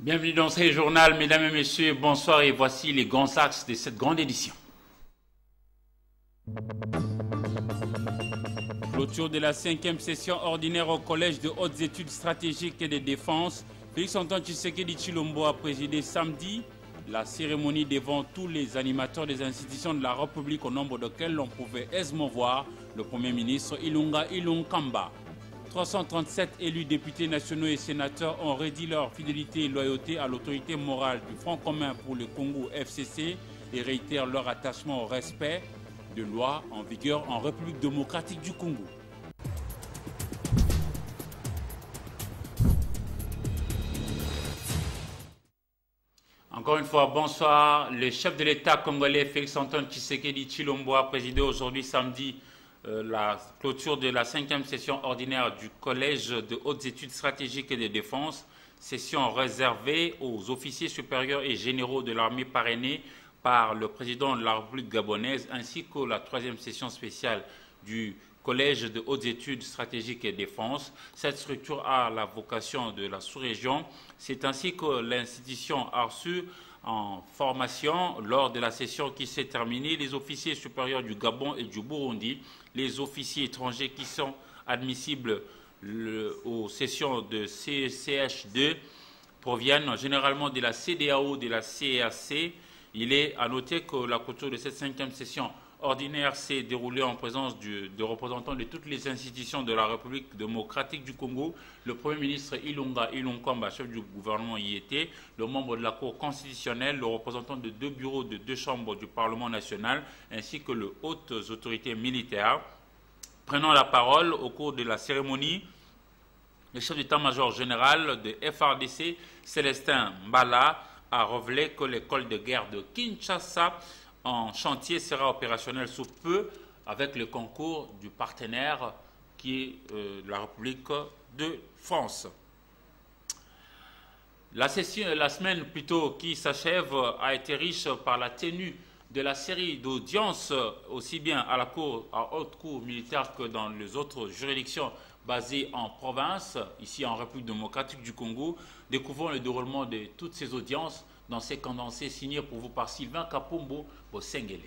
Bienvenue dans ce journal, mesdames et messieurs, bonsoir et voici les grands axes de cette grande édition. Clôture de la 5e session ordinaire au Collège de hautes études stratégiques et de défense. Félix-Antoine Tshisekedi Tshilombo a présidé samedi la cérémonie devant tous les animateurs des institutions de la République, au nombre desquels l'on pouvait aisément voir le Premier ministre Ilunga Ilunkamba. 337 élus députés nationaux et sénateurs ont redit leur fidélité et loyauté à l'autorité morale du Front commun pour le Congo FCC et réitèrent leur attachement au respect de lois en vigueur en République démocratique du Congo. Encore une fois, bonsoir. Le chef de l'État congolais Félix-Antoine Tshisekedi Tshilombo a présidé aujourd'hui samedi la clôture de la 5e session ordinaire du Collège de hautes études stratégiques et de défense, session réservée aux officiers supérieurs et généraux de l'armée parrainés par le président de la République gabonaise, ainsi que la 3e session spéciale du Collège de hautes études stratégiques et de défense. Cette structure a la vocation de la sous-région. C'est ainsi que l'institution a reçu en formation lors de la session qui s'est terminée les officiers supérieurs du Gabon et du Burundi, les officiers étrangers qui sont admissibles aux sessions de CCH2 proviennent généralement de la CEDEAO, de la CEAC. Il est à noter que la clôture de cette 5e session ordinaire s'est déroulée en présence de représentants de toutes les institutions de la République démocratique du Congo. Le Premier ministre Ilunga Ilunkamba, chef du gouvernement, y était, le membre de la Cour constitutionnelle, le représentant de 2 bureaux de 2 chambres du Parlement national, ainsi que les hautes autorités militaires. Prenant la parole au cours de la cérémonie, le chef d'état-major général de FARDC, Célestin Mbala, a révélé que l'école de guerre de Kinshasa en chantier sera opérationnel sous peu avec le concours du partenaire qui est la République de France. La semaine plutôt qui s'achève a été riche par la tenue de la série d'audiences aussi bien à la haute cour militaire que dans les autres juridictions basées en province, ici en République démocratique du Congo. Découvrons le déroulement de toutes ces audiences dans ces condensés signés pour vous par Sylvain Kapombo au Sengele.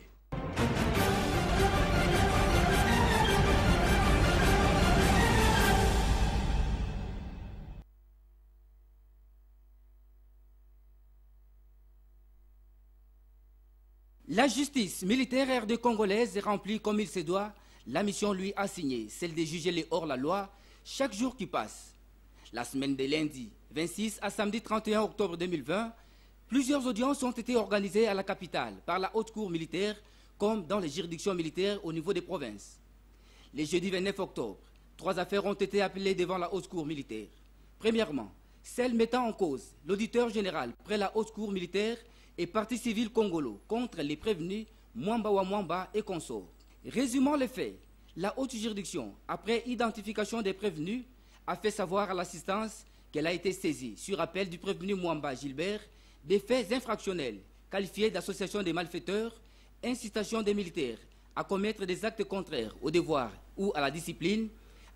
La justice militaire RD congolaise remplit comme il se doit la mission lui assignée, celle de juger les hors-la-loi chaque jour qui passe. La semaine de lundi 26 à samedi 31 octobre 2020, plusieurs audiences ont été organisées à la capitale par la haute cour militaire comme dans les juridictions militaires au niveau des provinces. Le jeudi 29 octobre, 3 affaires ont été appelées devant la haute cour militaire. Premièrement, celle mettant en cause l'auditeur général près la haute cour militaire et partie civile congolo contre les prévenus Mwamba wa Mwamba et consorts. Résumant les faits, la haute juridiction, après identification des prévenus, a fait savoir à l'assistance qu'elle a été saisie sur appel du prévenu Mwamba Gilbert des faits infractionnels qualifiés d'association des malfaiteurs, incitation des militaires à commettre des actes contraires au devoir ou à la discipline,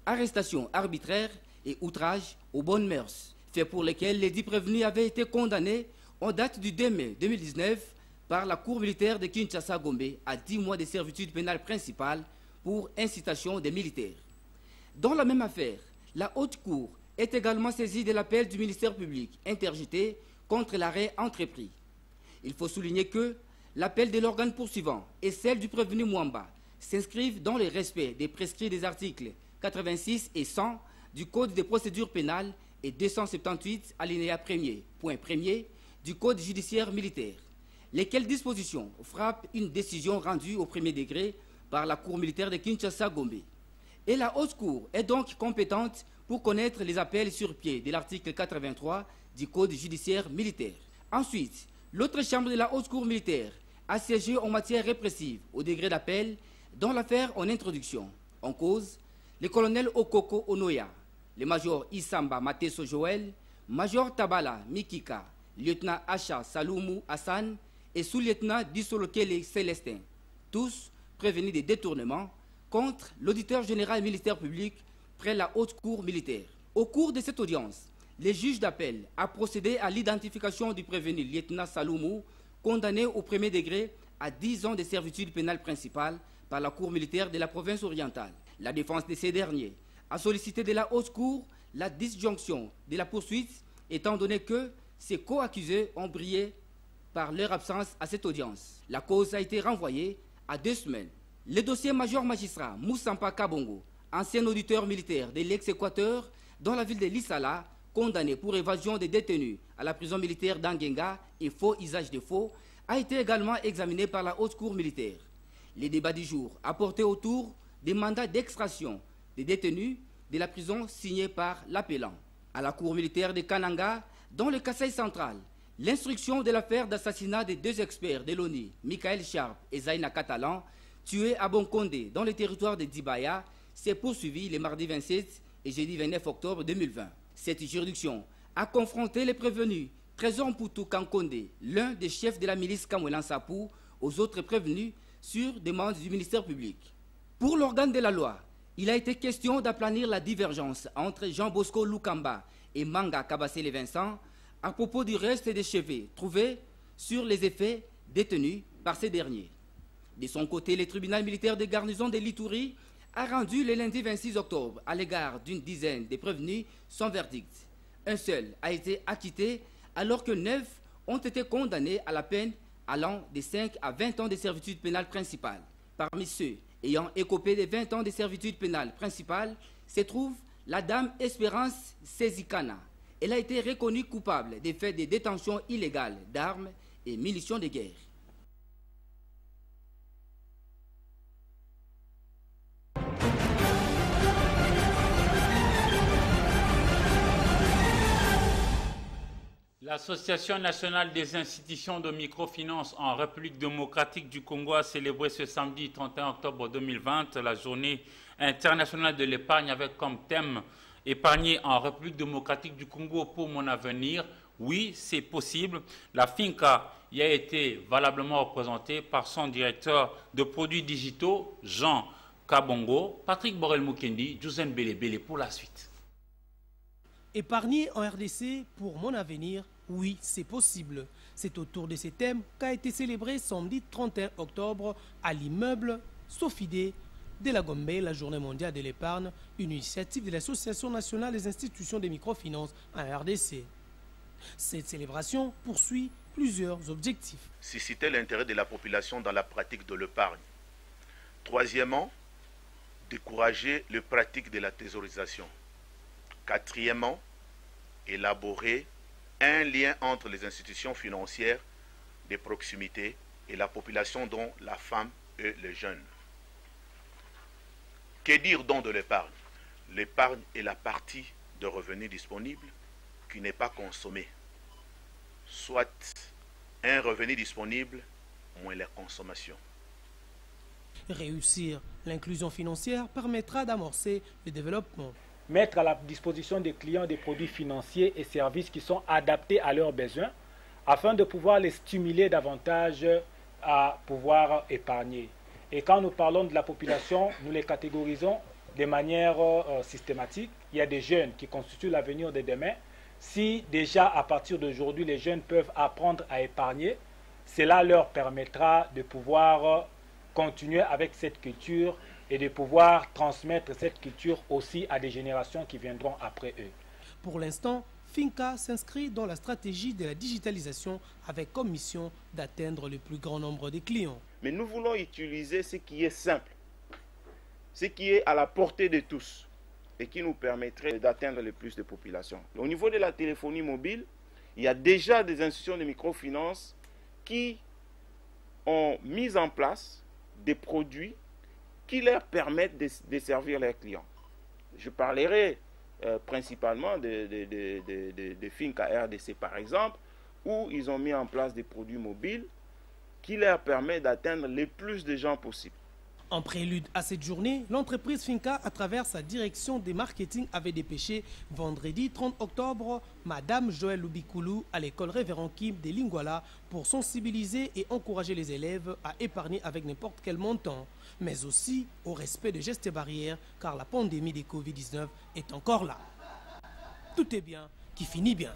arrestation arbitraire et outrage aux bonnes mœurs, faits pour lesquels les 10 prévenus avaient été condamnés en date du 2 mai 2019 par la Cour militaire de Kinshasa-Gombe à 10 mois de servitude pénale principale pour incitation des militaires. Dans la même affaire, la Haute Cour est également saisie de l'appel du ministère public interjeté contre l'arrêt entrepris. Il faut souligner que l'appel de l'organe poursuivant et celle du prévenu Mwamba s'inscrivent dans le respect des prescrits des articles 86 et 100 du Code des procédures pénales et 278 alinéa 1er, point 1er, du Code judiciaire militaire, lesquelles dispositions frappent une décision rendue au premier degré par la Cour militaire de Kinshasa-Gombe. Et la Haute Cour est donc compétente pour connaître les appels sur pied de l'article 83 du Code judiciaire militaire. Ensuite, L'autre chambre de la haute cour militaire a siégé en matière répressive au degré d'appel dans l'affaire en introduction. En cause, les colonels Okoko Onoya, les majors Isamba Mateso Joël, major Tabala Mikika, lieutenant Acha Saloumou Hassan et sous-lieutenant Dissolokele Célestin, tous prévenus des détournements contre l'auditeur général militaire public près la haute cour militaire. Au cours de cette audience, les juges d'appel a procédé à l'identification du prévenu lieutenant Saloumou, condamné au premier degré à 10 ans de servitude pénale principale par la cour militaire de la province orientale. La défense de ces derniers a sollicité de la haute cour la disjonction de la poursuite, étant donné que ces co-accusés ont brillé par leur absence à cette audience. La cause a été renvoyée à 2 semaines. Le dossier major magistrat Moussampa Kabongo, ancien auditeur militaire de l'ex-Équateur dans la ville de Lissala, condamné pour évasion des détenus à la prison militaire d'Angenga et faux usage de faux, a été également examiné par la haute cour militaire. Les débats du jour a porté autour des mandats d'extraction des détenus de la prison signés par l'appelant. À la cour militaire de Kananga, dans le Kasaï central, l'instruction de l'affaire d'assassinat des 2 experts de l'ONU, Michael Sharp et Zaina Catalan, tués à Bonkondé dans le territoire de Dibaya, s'est poursuivie le mardi 27 et jeudi 29 octobre 2020. Cette juridiction a confronté les prévenus Trésor Mputu Kankonde, l'un des chefs de la milice Kamwelan Sapou, aux autres prévenus sur demande du ministère public. Pour l'organe de la loi, il a été question d'aplanir la divergence entre Jean Bosco Lukamba et Manga Kabasele Vincent à propos du reste des cheveux trouvés sur les effets détenus par ces derniers. De son côté, le tribunal militaire de garnison de l'Ituri a rendu le lundi 26 octobre à l'égard d'une dizaine de prévenus son verdict. Un seul a été acquitté alors que 9 ont été condamnés à la peine allant de 5 à 20 ans de servitude pénale principale. Parmi ceux ayant écopé de 20 ans de servitude pénale principale se trouve la dame Espérance Sezikana. Elle a été reconnue coupable des faits de détention illégale d'armes et munitions de guerre. L'Association nationale des institutions de microfinance en République démocratique du Congo a célébré ce samedi 31 octobre 2020 la journée internationale de l'épargne avec comme thème « Épargner en République démocratique du Congo pour mon avenir ». Oui, c'est possible. La FINCA y a été valablement représentée par son directeur de produits digitaux, Jean Kabongo, Patrick Borel-Mukendi, Jouzen Belebele pour la suite. Épargner en RDC pour mon avenir, oui, c'est possible. C'est autour de ces thèmes qu'a été célébré samedi 31 octobre à l'immeuble Sofidé de la Gombe, la Journée mondiale de l'épargne, une initiative de l'Association nationale des institutions de microfinance en RDC. Cette célébration poursuit plusieurs objectifs. Susciter l'intérêt de la population dans la pratique de l'épargne. Troisièmement, décourager les pratiques de la thésaurisation. Quatrièmement, élaborer un lien entre les institutions financières de proximité et la population dont la femme et les jeunes. Que dire donc de l'épargne? L'épargne est la partie de revenus disponibles qui n'est pas consommée. Soit un revenu disponible moins la consommation. Réussir l'inclusion financière permettra d'amorcer le développement. Mettre à la disposition des clients des produits financiers et services qui sont adaptés à leurs besoins afin de pouvoir les stimuler davantage à pouvoir épargner. Et quand nous parlons de la population, nous les catégorisons de manière systématique. Il y a des jeunes qui constituent l'avenir de demain. Si déjà à partir d'aujourd'hui les jeunes peuvent apprendre à épargner, cela leur permettra de pouvoir continuer avec cette culture et de pouvoir transmettre cette culture aussi à des générations qui viendront après eux. Pour l'instant, FINCA s'inscrit dans la stratégie de la digitalisation avec comme mission d'atteindre le plus grand nombre de clients. Mais nous voulons utiliser ce qui est simple, ce qui est à la portée de tous et qui nous permettrait d'atteindre le plus de populations. Au niveau de la téléphonie mobile, il y a déjà des institutions de microfinance qui ont mis en place des produits qui leur permettent de servir leurs clients. Je parlerai principalement de FINCA RDC par exemple, où ils ont mis en place des produits mobiles qui leur permettent d'atteindre le plus de gens possible. En prélude à cette journée, l'entreprise Finca, à travers sa direction des marketing, avait dépêché vendredi 30 octobre Madame Joël Lubikoulou à l'école Révérend Kim de Lingwala pour sensibiliser et encourager les élèves à épargner avec n'importe quel montant, mais aussi au respect des gestes barrières car la pandémie de Covid-19 est encore là. Tout est bien qui finit bien.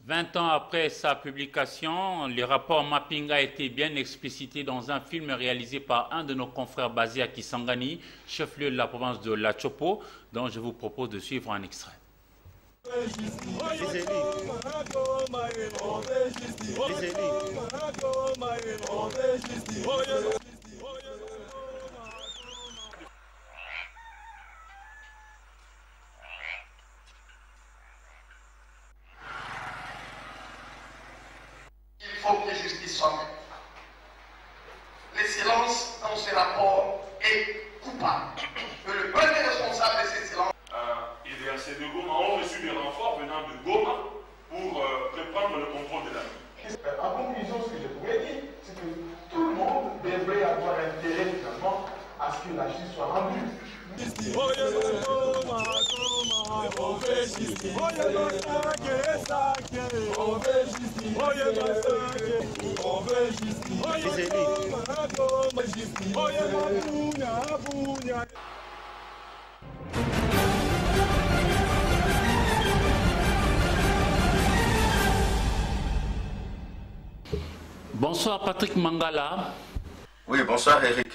20 ans après sa publication, le rapport Mapping a été bien explicité dans un film réalisé par un de nos confrères basé à Kisangani, chef-lieu de la province de La Chopo, dont je vous propose de suivre un extrait. Il faut que justice soit faite. Le silence dans ce rapport est coupable. Que le premier responsable de ce silence. Les RC de Goma ont reçu des renforts venant de Goma pour reprendre le contrôle de la ville. En conclusion, ce que je pourrais dire, c'est que tout le monde devrait avoir intérêt finalement à ce que la justice soit rendue. Bonsoir Patrick Mangala. Oui, bonsoir Eric.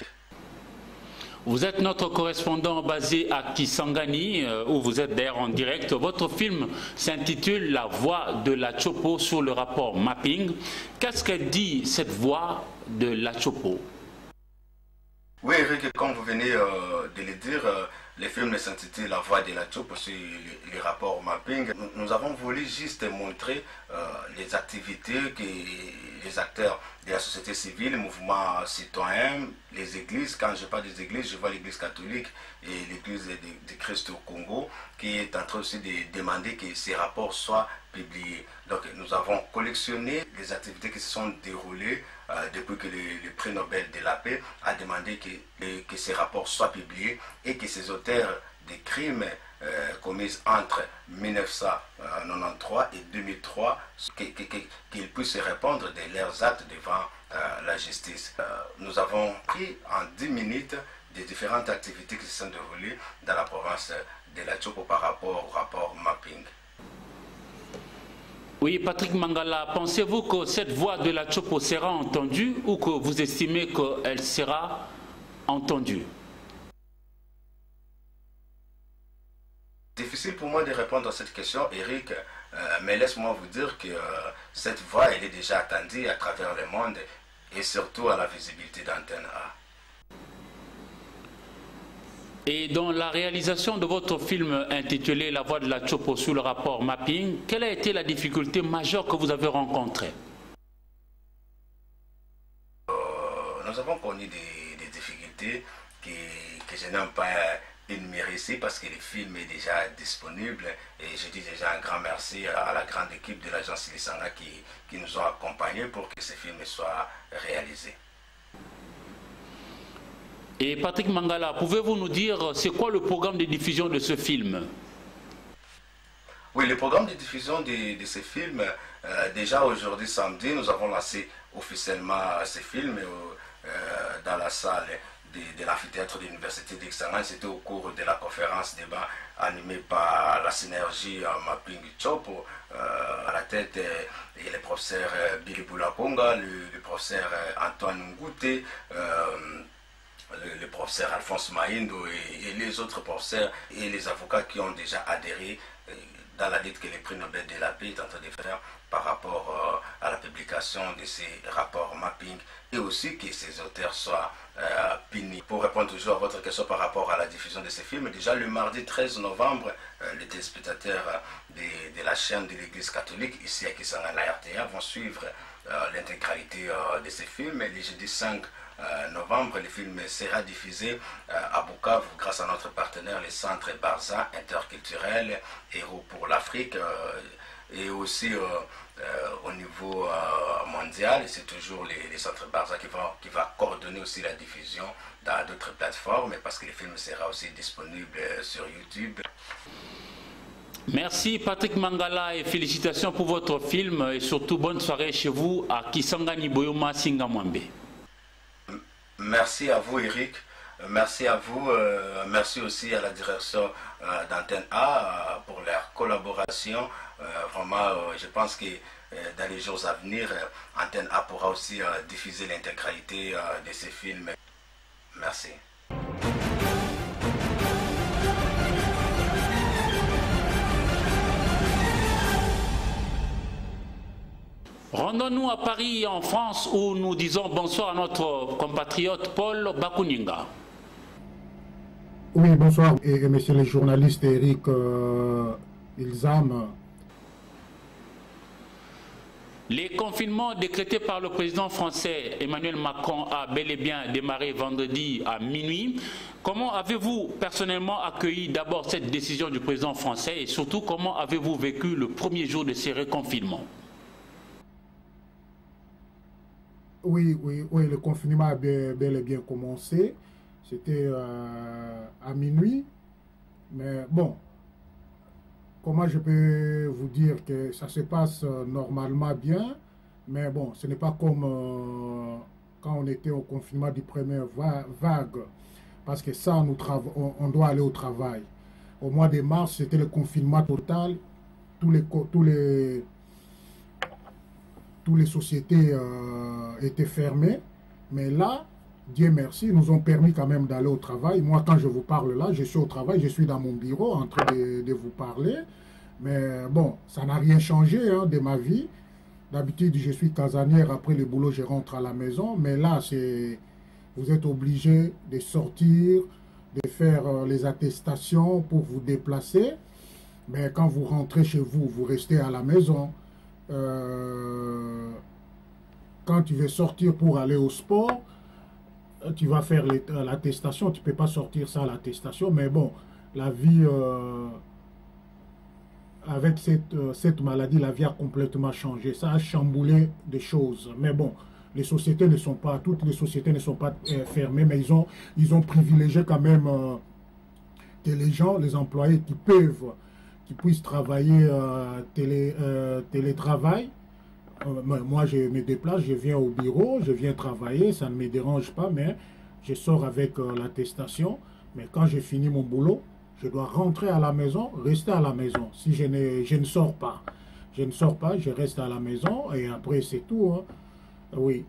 Vous êtes notre correspondant basé à Kisangani, où vous êtes d'ailleurs en direct. Votre film s'intitule La voix de la Chopo sur le rapport Mapping. Qu'est-ce que dit cette voix de la Chopo? Oui Eric, comme vous venez de le dire, le film s'intitule La voix de la Chopo sur le rapport Mapping. Nous avons voulu juste montrer les activités que les acteurs de la société civile, mouvements citoyens, les églises. Quand je parle des églises, je vois l'église catholique et l'église de Christ au Congo qui est en train aussi de demander que ces rapports soient publiés. Donc nous avons collectionné les activités qui se sont déroulées depuis que le prix Nobel de la paix a demandé que ces rapports soient publiés et que ces auteurs des crimes commis entre 1993 et 2003, qu'ils puissent répondre de leurs actes devant la justice. Nous avons pris en 10 minutes des différentes activités qui se sont déroulées dans la province de La Chopo par rapport au rapport Mapping. Oui, Patrick Mangala, pensez-vous que cette voix de la Chopo sera entendue ou que vous estimez qu'elle sera entendue? Difficile pour moi de répondre à cette question, Eric, mais laisse-moi vous dire que cette voix elle est déjà attendue à travers le monde et surtout à la visibilité d'Antenne A. Et dans la réalisation de votre film intitulé La voix de la Chopo sous le rapport Mapping, quelle a été la difficulté majeure que vous avez rencontrée? Nous avons connu des difficultés que je n'aime pas énumérer ici parce que le film est déjà disponible et je dis déjà un grand merci à la grande équipe de l'agence Lisanga qui nous ont accompagnés pour que ce film soit réalisé. Et Patrick Mangala, pouvez-vous nous dire c'est quoi le programme de diffusion de ce film? Oui, le programme de diffusion de ce film, déjà aujourd'hui samedi, nous avons lancé officiellement ce film dans la salle de l'amphithéâtre de l'université d'Ixanga. C'était au cours de la conférence débat animée par la synergie Mapping Chopo. À la tête, il y a le professeur Billy Boulakonga, le professeur Antoine Ngouté, le professeur Alphonse Mahindo et les autres professeurs et les avocats qui ont déjà adhéré dans la lutte que le prix Nobel de la paix est en train de faire par rapport à la publication de ces rapports Mapping et aussi que ces auteurs soient punis. Pour répondre toujours à votre question par rapport à la diffusion de ces films, déjà le mardi 13 novembre, les téléspectateurs de la chaîne de l'église catholique ici à Kisangani, la RTA, vont suivre l'intégralité de ces films. Et le jeudi 5 novembre, le film sera diffusé à Bukavu grâce à notre partenaire, le Centre Barza interculturel Héros pour l'Afrique. et aussi au niveau mondial, c'est toujours les centres Barça qui va coordonner aussi la diffusion dans d'autres plateformes, parce que le film sera aussi disponible sur YouTube. Merci Patrick Mangala et félicitations pour votre film et surtout bonne soirée chez vous à Kisangani Boyoma Singamwambe. Merci à vous Eric, merci à vous, merci aussi à la direction d'Antenne A pour leur collaboration. Vraiment, je pense que dans les jours à venir, Antenne A pourra aussi diffuser l'intégralité de ces films. Merci. Rendons-nous à Paris, en France, où nous disons bonsoir à notre compatriote Paul Bakuninga. Oui, bonsoir, et messieurs les journalistes, Eric Ilzam. Les confinements décrétés par le président français Emmanuel Macron a bel et bien démarré vendredi à minuit. Comment avez-vous personnellement accueilli d'abord cette décision du président français et surtout comment avez-vous vécu le premier jour de ces reconfinements? Oui, le confinement a bel et bien commencé. C'était à minuit. Mais bon, comment je peux vous dire que ça se passe normalement bien. Mais bon, ce n'est pas comme quand on était au confinement du premier vague. Parce que ça, on doit aller au travail. Au mois de mars, c'était le confinement total. Toutes les sociétés étaient fermées, mais là, Dieu merci, nous ont permis quand même d'aller au travail. Moi, quand je vous parle là, je suis au travail, je suis dans mon bureau en train de vous parler. Mais bon, ça n'a rien changé de ma vie. D'habitude, je suis casanière, après le boulot, je rentre à la maison. Mais là, vous êtes obligé de sortir, de faire les attestations pour vous déplacer. Mais quand vous rentrez chez vous, vous restez à la maison. Quand tu veux sortir pour aller au sport, tu vas faire l'attestation, tu ne peux pas sortir sans l'attestation, mais bon, la vie, avec cette maladie, la vie a complètement changé, ça a chamboulé des choses, mais bon, les sociétés ne sont pas, toutes les sociétés ne sont pas fermées, mais ils ont privilégié quand même que les gens, les employés qui puissent travailler télétravail. Moi, je me déplace, je viens au bureau, je viens travailler, ça ne me dérange pas, mais je sors avec l'attestation. Mais quand j'ai fini mon boulot, je dois rentrer à la maison, rester à la maison. Si je ne sors pas, je reste à la maison et après c'est tout. Hein. Oui.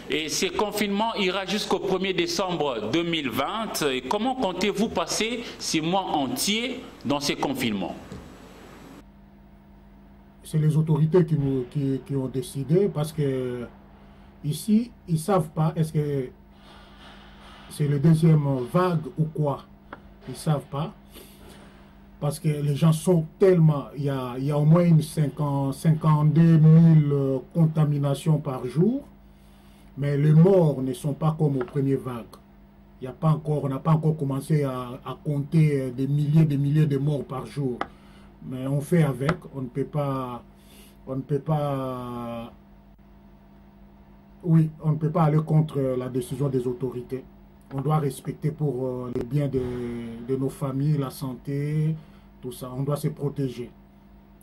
Et ce confinement ira jusqu'au 1er décembre 2020. Et comment comptez-vous passer ces mois entiers dans ces confinements? C'est les autorités qui ont décidé parce que ici, ils ne savent pas est-ce que c'est le deuxième vague ou quoi. Ils ne savent pas. Parce que les gens sont tellement... Il y a au moins 52 000 contaminations par jour. Mais les morts ne sont pas comme au premier vague. On n'a pas encore commencé à compter des milliers de morts par jour. Mais on fait avec, on ne peut pas aller contre la décision des autorités. On doit respecter pour le bien de nos familles, la santé, tout ça. On doit se protéger.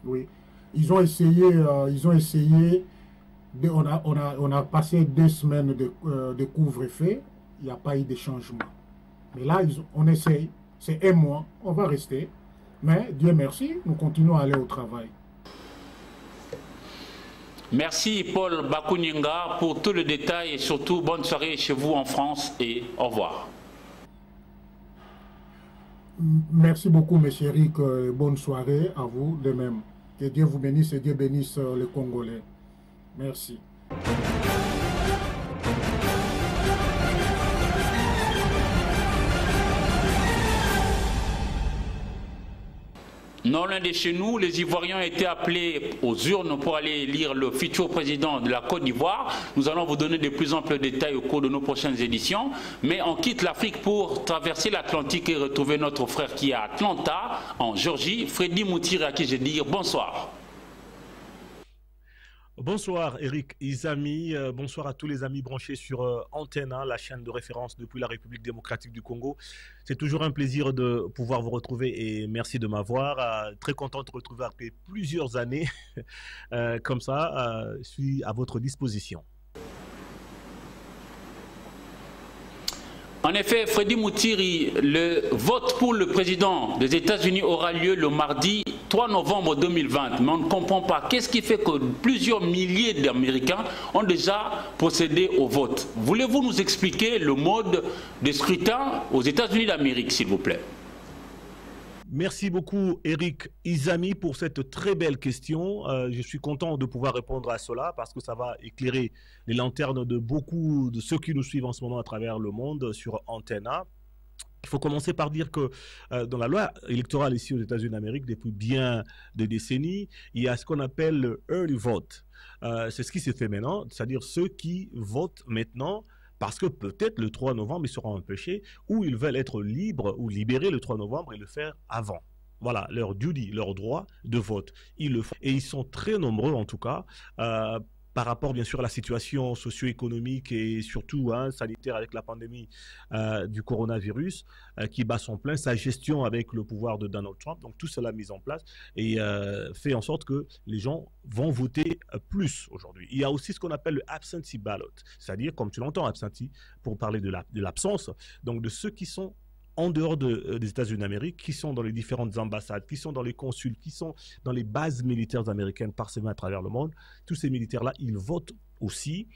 Oui. Ils ont essayé. On a passé 2 semaines de couvre-feu. Il n'y a pas eu de changement. Mais là, on essaye. C'est 1 mois. On va rester. Mais Dieu merci, nous continuons à aller au travail. Merci Paul Bakuninga pour tout le détail et surtout bonne soirée chez vous en France et au revoir. Merci beaucoup, monsieur Eric. Bonne soirée à vous de même. Que Dieu vous bénisse et Dieu bénisse les Congolais. Merci. Non loin de chez nous, les Ivoiriens ont été appelés aux urnes pour aller élire le futur président de la Côte d'Ivoire. Nous allons vous donner de plus amples détails au cours de nos prochaines éditions. Mais on quitte l'Afrique pour traverser l'Atlantique et retrouver notre frère qui est à Atlanta, en Géorgie, Freddy Moutiri, à qui je dis bonsoir. Bonsoir Eric Izami, bonsoir à tous les amis branchés sur Antenna, la chaîne de référence depuis la République démocratique du Congo. C'est toujours un plaisir de pouvoir vous retrouver et merci de m'avoir. Très content de vous retrouver après plusieurs années. Comme ça, je suis à votre disposition. En effet, Freddy Moutiri, le vote pour le président des États-Unis aura lieu le mardi 3 novembre 2020. Mais on ne comprend pas. Qu'est-ce qui fait que plusieurs milliers d'Américains ont déjà procédé au vote? Voulez-vous nous expliquer le mode de scrutin aux États-Unis d'Amérique, s'il vous plaît? Merci beaucoup Eric Izami pour cette très belle question. Je suis content de pouvoir répondre à cela parce que ça va éclairer les lanternes de beaucoup de ceux qui nous suivent en ce moment à travers le monde sur Antenna. Il faut commencer par dire que dans la loi électorale ici aux États-Unis d'Amérique, depuis bien des décennies, il y a ce qu'on appelle le early vote. C'est ce qui s'est fait maintenant, c'est-à-dire ceux qui votent maintenant parce que peut-être le 3 novembre, ils seront empêchés ou ils veulent être libres ou libérés le 3 novembre et le faire avant. Voilà, leur duty, leur droit de vote. Ils le font. Et ils sont très nombreux en tout cas, par rapport bien sûr à la situation socio-économique et surtout sanitaire avec la pandémie du coronavirus qui bat son plein, sa gestion avec le pouvoir de Donald Trump. Donc tout cela mis en place et fait en sorte que les gens vont voter plus aujourd'hui. Il y a aussi ce qu'on appelle le absentee ballot, c'est-à-dire, comme tu l'entends, absentee, pour parler de l'absence, donc de ceux qui sont en dehors des États-Unis d'Amérique, qui sont dans les différentes ambassades, qui sont dans les consuls, qui sont dans les bases militaires américaines parsemées à travers le monde. Tous ces militaires-là, ils votent aussi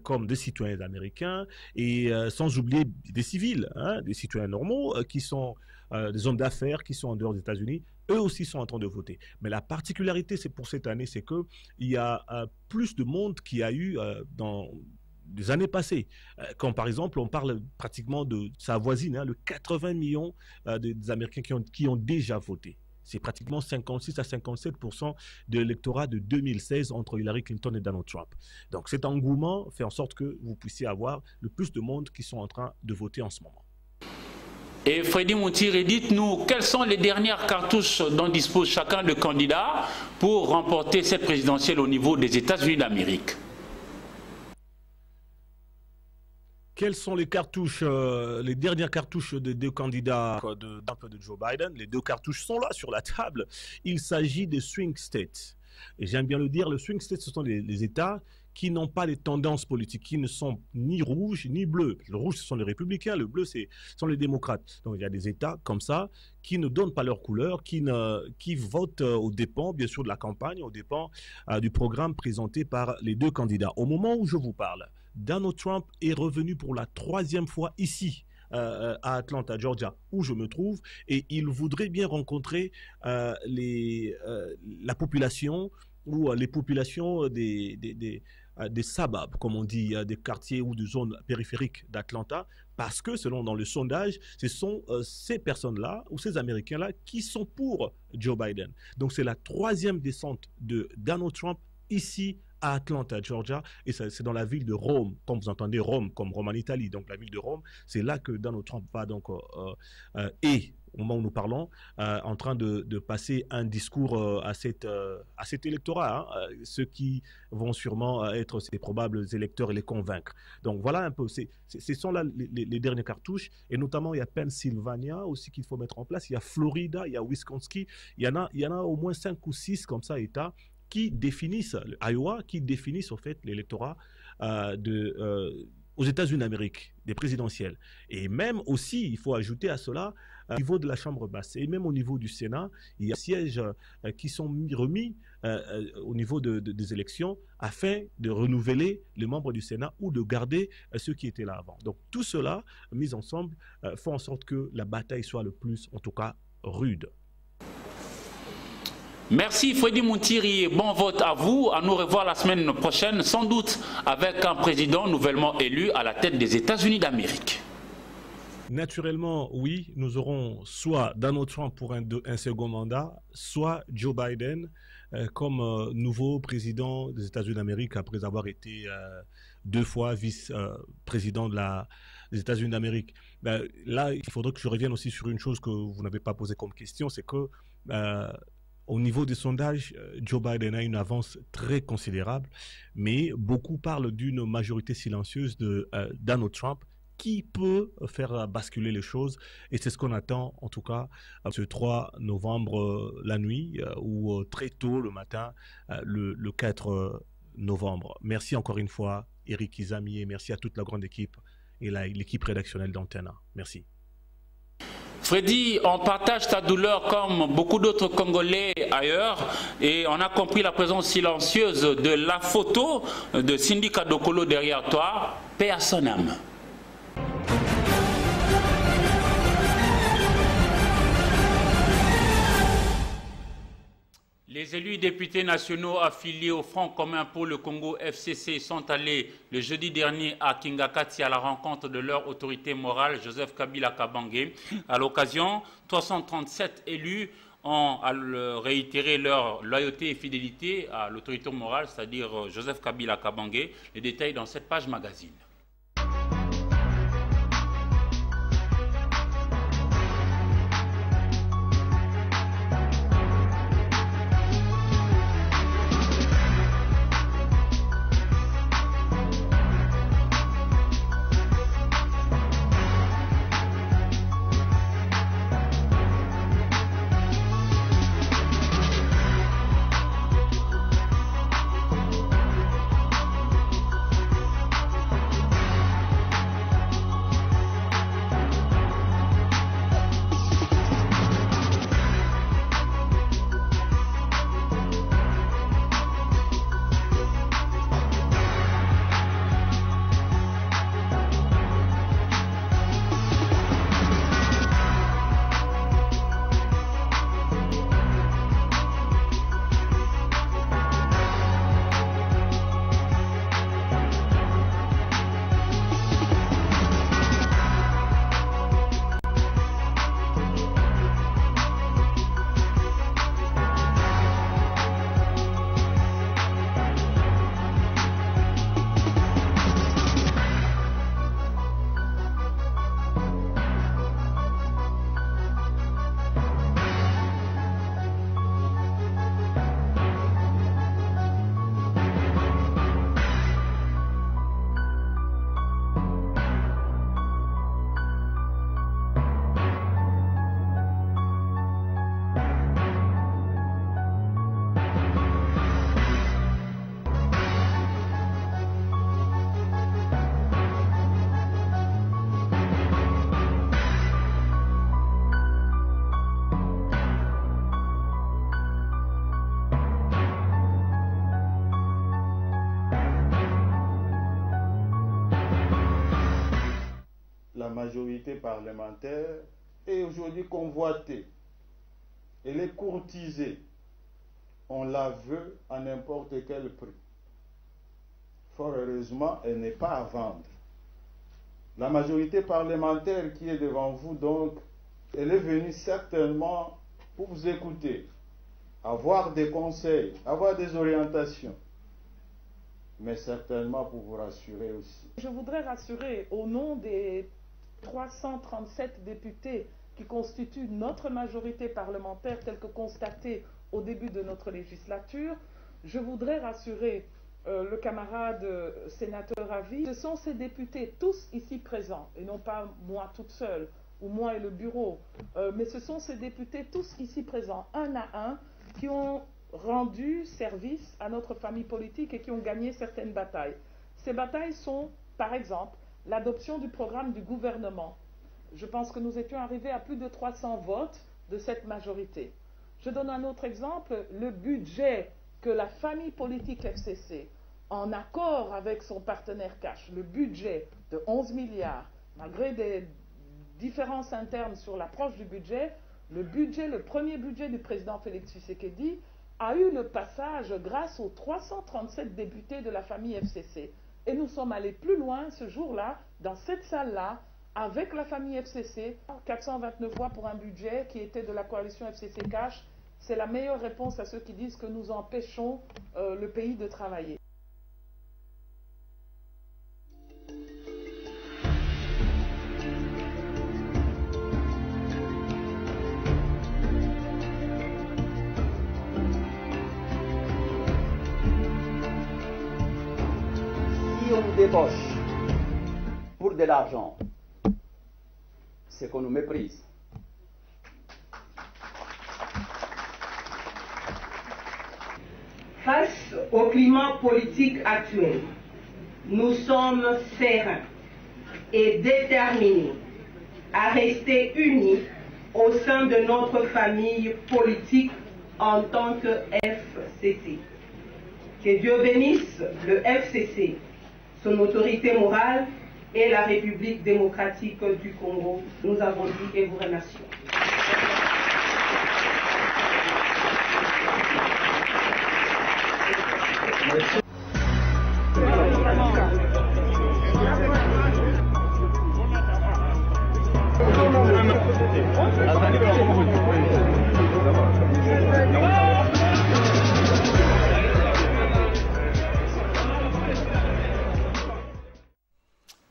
comme des citoyens américains et sans oublier des civils, des citoyens normaux qui sont des hommes d'affaires qui sont en dehors des États-Unis. Eux aussi sont en train de voter. Mais la particularité c'est pour cette année, c'est qu'il y a plus de monde qu'il y a eu dans des années passées. Quand par exemple on parle pratiquement de sa voisine, le 80 millions des Américains qui ont déjà voté. C'est pratiquement 56 à 57% de l'électorat de 2016 entre Hillary Clinton et Donald Trump. Donc cet engouement fait en sorte que vous puissiez avoir le plus de monde qui sont en train de voter en ce moment. Et Freddy Moutiri, dites-nous quelles sont les dernières cartouches dont dispose chacun de candidats pour remporter cette présidentielle au niveau des États-Unis d'Amérique? Quelles sont les cartouches, les dernières cartouches des deux candidats de Joe Biden? Les deux cartouches sont là sur la table. Il s'agit des swing states. Et j'aime bien le dire, les swing states, ce sont les États qui n'ont pas les tendances politiques, qui ne sont ni rouges ni bleus. Le rouge, ce sont les républicains, le bleu, ce sont les démocrates. Donc il y a des États comme ça qui ne donnent pas leur couleur, qui votent aux dépens, bien sûr, de la campagne, aux dépens du programme présenté par les deux candidats. Au moment où je vous parle, Donald Trump est revenu pour la 3e fois ici, à Atlanta, Georgia, où je me trouve, et il voudrait bien rencontrer la population ou les populations des suburbs, comme on dit, des quartiers ou des zones périphériques d'Atlanta, parce que selon dans le sondage, ce sont ces personnes-là ou ces Américains-là qui sont pour Joe Biden. Donc c'est la 3e descente de Donald Trump ici à Atlanta, Georgia, et c'est dans la ville de Rome, comme vous entendez Rome, comme Rome en Italie, donc la ville de Rome, c'est là que Donald Trump va donc, et au moment où nous parlons, en train de passer un discours à cet électorat, ceux qui vont sûrement être ses probables électeurs et les convaincre. Donc voilà un peu, ce sont là les dernières cartouches, et notamment il y a Pennsylvania aussi qu'il faut mettre en place, il y a Florida, il y a Wisconsin, il y en a au moins 5 ou 6 comme ça États qui définissent, Iowa, qui définissent au fait l'électorat aux États-Unis d'Amérique, des présidentielles. Et même aussi, il faut ajouter à cela, au niveau de la Chambre basse et même au niveau du Sénat, il y a des sièges qui sont remis au niveau des élections afin de renouveler les membres du Sénat ou de garder ceux qui étaient là avant. Donc tout cela, mis ensemble, font en sorte que la bataille soit le plus, en tout cas, rude. Merci Freddy Moutiri, bon vote à vous, à nous revoir la semaine prochaine, sans doute avec un président nouvellement élu à la tête des États-Unis d'Amérique. Naturellement, oui, nous aurons soit Donald Trump pour un second mandat, soit Joe Biden comme nouveau président des États-Unis d'Amérique après avoir été 2 fois vice-président des États-Unis d'Amérique. Là, il faudrait que je revienne aussi sur une chose que vous n'avez pas posée comme question, c'est que au niveau des sondages, Joe Biden a une avance très considérable, mais beaucoup parlent d'une majorité silencieuse de Donald Trump qui peut faire basculer les choses. Et c'est ce qu'on attend, en tout cas, ce 3 novembre, la nuit, ou très tôt le matin, le 4 novembre. Merci encore une fois, Éric Izami, et merci à toute la grande équipe et l'équipe rédactionnelle d'Antenne. Merci. Freddy, on partage ta douleur comme beaucoup d'autres Congolais ailleurs et on a compris la présence silencieuse de la photo de Cindy Kadokolo derrière toi. Paix à son âme. Les élus députés nationaux affiliés au Front commun pour le Congo FCC sont allés le jeudi dernier à Kingakati à la rencontre de leur autorité morale, Joseph Kabila Kabange. À l'occasion, 337 élus ont réitéré leur loyauté et fidélité à l'autorité morale, c'est-à-dire Joseph Kabila Kabange. Les détails dans cette page magazine. La majorité parlementaire est aujourd'hui convoitée. Elle est courtisée. On la veut à n'importe quel prix. Fort heureusement, elle n'est pas à vendre. La majorité parlementaire qui est devant vous, donc, elle est venue certainement pour vous écouter, avoir des conseils, avoir des orientations, mais certainement pour vous rassurer aussi. Je voudrais rassurer au nom des 337 députés qui constituent notre majorité parlementaire telle que constatée au début de notre législature, je voudrais rassurer le camarade sénateur Ravi. Ce sont ces députés tous ici présents, et non pas moi toute seule, ou moi et le bureau, mais ce sont ces députés tous ici présents, un à un, qui ont rendu service à notre famille politique et qui ont gagné certaines batailles. Ces batailles sont, par exemple, l'adoption du programme du gouvernement. Je pense que nous étions arrivés à plus de 300 votes de cette majorité. Je donne un autre exemple, le budget que la famille politique FCC, en accord avec son partenaire cash, le budget de 11 milliards, malgré des différences internes sur l'approche du budget, le premier budget du président Félix Tshisekedi a eu le passage grâce aux 337 députés de la famille FCC. Et nous sommes allés plus loin ce jour-là, dans cette salle-là, avec la famille FCC, 429 voix pour un budget qui était de la coalition FCC Cash. C'est la meilleure réponse à ceux qui disent que nous empêchons le pays de travailler. Si on débauche pour de l'argent, c'est qu'on nous méprise. Face au climat politique actuel, nous sommes sereins et déterminés à rester unis au sein de notre famille politique en tant que FCC. Que Dieu bénisse le FCC, son autorité morale et la République démocratique du Congo. Nous avons dit et vous remercions.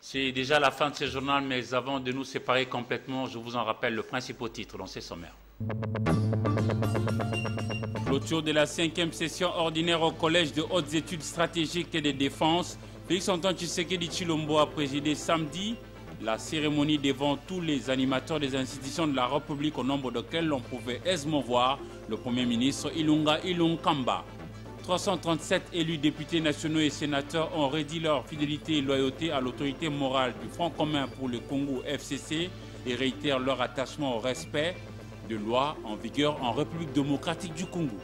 C'est déjà la fin de ce journal, mais avant de nous séparer complètement, je vous en rappelle le principal titre dans ces sommaires. Clôture de la 5e session ordinaire au Collège de hautes études stratégiques et de défense. Félix-Antoine Tshisekedi Tshilombo a présidé samedi la cérémonie devant tous les animateurs des institutions de la République, au nombre desquels l'on pouvait aisément voir le Premier ministre Ilunga Ilunkamba. 337 élus députés nationaux et sénateurs ont redit leur fidélité et loyauté à l'autorité morale du Front commun pour le Congo FCC et réitèrent leur attachement au respect de lois en vigueur en République démocratique du Congo.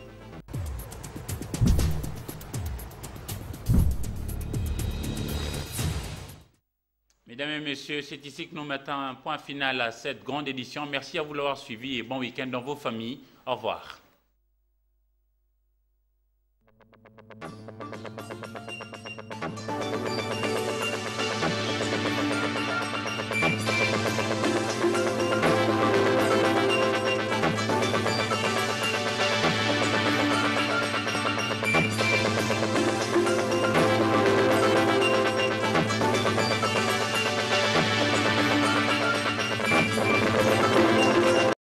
Mesdames et messieurs, c'est ici que nous mettons un point final à cette grande édition. Merci à vous de l'avoir suivi et bon week-end dans vos familles. Au revoir.